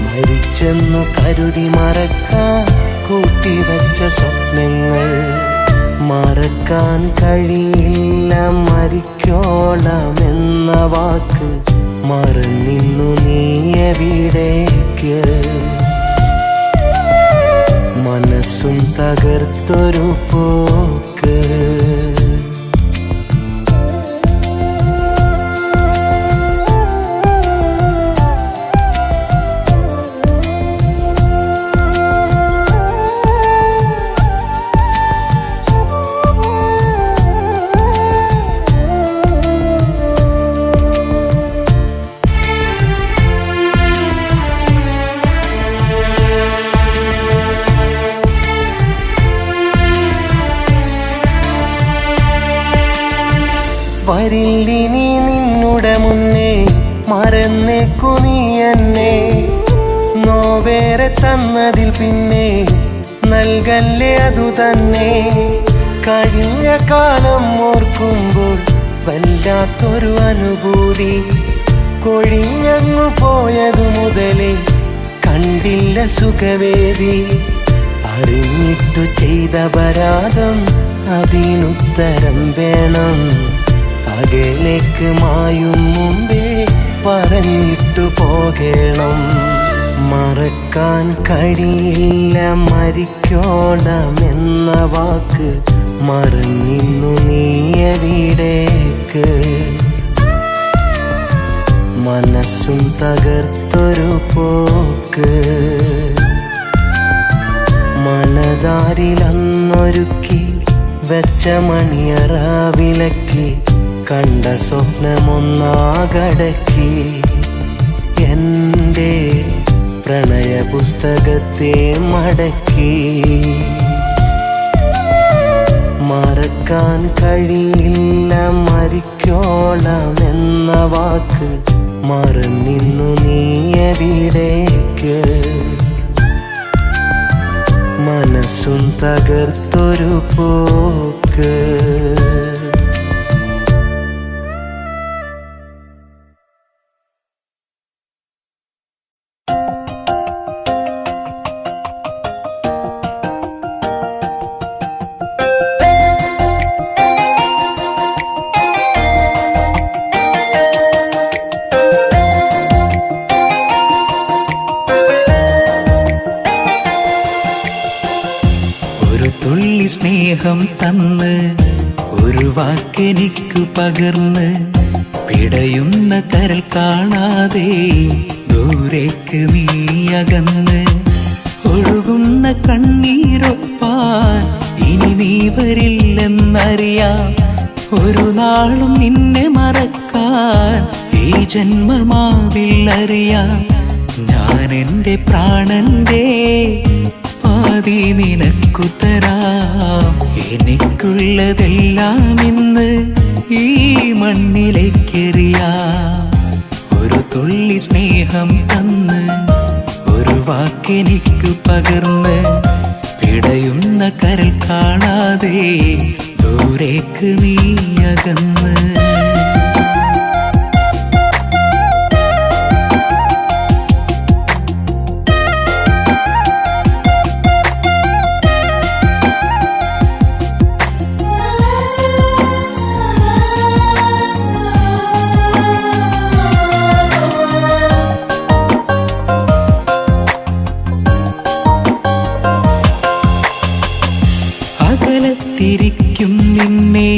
മരിച്ചെന്നു കരുതി മറക്കാൻ കൂട്ടിവച്ച സ്വപ്നങ്ങൾ മറക്കാൻ കഴിയില്ല മരിക്കോളം എന്ന വാക്ക് മറന്നിന്നു നീ എവിടേക്ക് മനസ്സും തകർത്തൊരു പോക്ക് വരില്ലിനി നിന്നുടെ മുന്നേ മറന്നേക്കു നീ എന്നെ നോവേറെ തന്നതിൽ പിന്നെ നൽകല്ലേ അതു തന്നെ കഴിഞ്ഞ കാലം ഓർക്കുമ്പോൾ വല്ലാത്തൊരു അനുഭൂതി കൊഴിഞ്ഞങ്ങു പോയതു മുതലേ കണ്ടില്ല സുഖവേദി അറിഞ്ഞിട്ടു ചെയ്ത അപരാധം അതിനുത്തരം വേണം അകലേക്ക് മായും മുമ്പേ പറഞ്ഞിട്ടു പോകണം മറക്കാൻ കഴിയില്ല മരിക്കോളം എന്ന വാക്ക് മറന്നിന്നു നീ എവിടേക്ക് മനസ്സും തകർത്തൊരു പോക്ക് മനതാരിലന്നൊരുക്കി വെച്ച മണിയറ വിലക്കി കണ്ട സ്വപ്നമൊന്നാകടക്കി എൻ്റെ പ്രണയ പുസ്തകത്തെ മടക്കി മറക്കാൻ കഴിയില്ല മരിക്കോളം എന്ന വാക്ക് മറന്നിന്നു നീ എവിടേക്ക് മനസ്സും തകർത്തൊരു പോക്ക് തുള്ളി സ്നേഹം തന്ന് ഒരു വാക്കെനിക്കു പകർന്ന് പിടയുന്ന കരൽ കാണാതെ ദൂരേക്ക് നീ അകന്ന് ഒഴുകുന്ന കണ്ണീരൊപ്പാൻ ഇനി നീ വരില്ലെന്നറിയാം ഒരു നാളും നിന്നെ മറക്കാൻ ഈ ജന്മമാവില്ലറിയാം. ഞാൻ എൻ്റെ പ്രാണന്റെ പാതി നിനക്കു തരാം. എനിക്കുള്ളതെല്ലാം ഇന്ന് ഈ മണ്ണിലേക്കെറിയാം. ഒരു തുള്ളി സ്നേഹം തന്ന് ഒരു വാക്കെനിക്കു പകർന്ന് പിടയുന്ന കരൽ കാണാതെ ദൂരേക്ക് നീ അകന്ന്. അകലത്തിരിക്കും നിന്നെ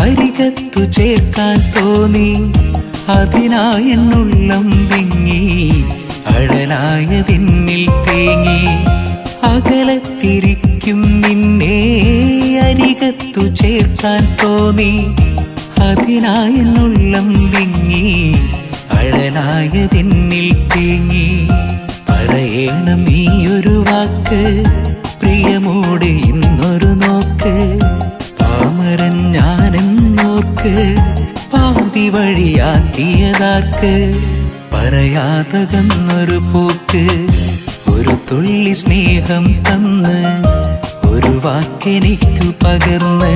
അരികത്തു ചേർക്കാൻ തോന്നി. അതിനായെന്നുള്ളം വിങ്ങി അഴലായതിന്നിൽ തേങ്ങി. അകലത്തിരിക്കും നിന്നെ അരികത്തു ചേർക്കാൻ തോന്നി. അതിനായെന്നുള്ളം വിങ്ങി അഴലായതിന്നിൽ തേങ്ങി. പറയണം നീയൊരു വാക്ക് പ്രിയമോടെ ഇന്നൊരു നോക്ക്. പാമരൻ ഞാനെന്നോർക്ക് പാതി വഴിയാക്കിയതാർക്ക്. പറയാതകന്നൊരു പോക്ക് ഒരു തുള്ളി സ്നേഹം തന്ന് ഒരു വാക്കെനിക്കു പകർന്ന്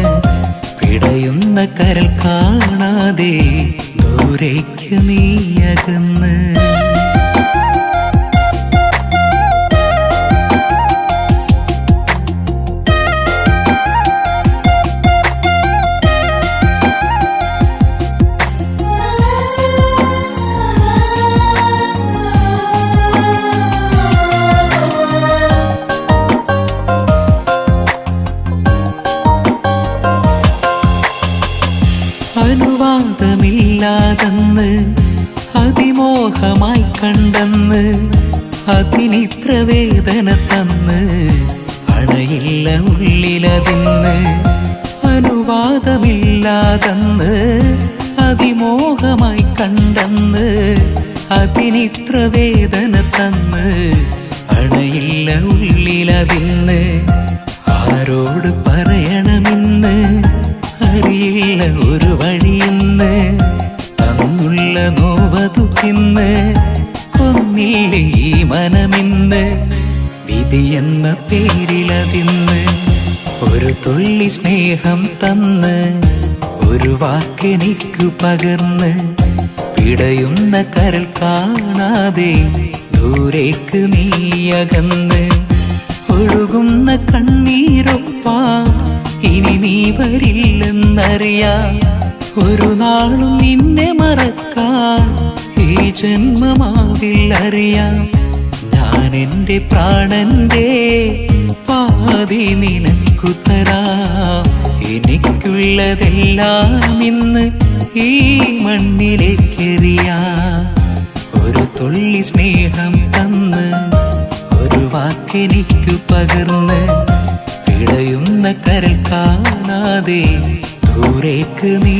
പിടയുന്ന കരൽ കാണാതെ ദൂരേക്ക് നീ അകന്ന്. അനുവാദമില്ലാതെന്ന് അതിമോഹമായി കണ്ടെന്ന് അതിനിത്ര വേദന തന്ന് അണയില്ല ഉള്ളിലതിന്ന്. അനുവാദമില്ലാതെന്ന് അതിമോഹമായി കണ്ടെന്ന് അതിനിത്ര വേദന തന്ന് അണയില്ല ഉള്ളിലതിന്ന്. ആരോട് പറയണമെന്ന് അറിയില്ല ഒരു വഴിയെന്ന്. തന്നുള്ള നോവതു തിന്ന് കൊന്നില്ല ഈ മനമിന്ന്. വിധിയെന്ന പേരിലതിന്ന് ഒരു തുള്ളി സ്നേഹം തന്ന് ഒരു വാക്കെനിക്കു പകർന്ന് പിടയുന്ന കരൽ കാണാതെ ദൂരേക്ക് നീ അകന്ന്. ഒഴുകുന്ന കണ്ണീരൊപ്പാ ഇനി നീ വരില്ലെന്നറിയാം. ഒരു നാളും നിന്നെ മറക്കാൻ ഈ ജന്മമാവില്ലറിയാം. ഞാൻ എൻ്റെ പ്രാണന്റെ പാതി നിനക്കു തരാം. എനിക്കുള്ളതെല്ലാം ഇന്ന് ഈ മണ്ണിലേക്കെറിയാം. ഒരു തുള്ളി സ്നേഹം തന്ന് ഒരു വാക്കെനിക്കു പകർന്ന് പിടയുന്ന കരൽ കാണാതെ ദൂരേക്ക് നീ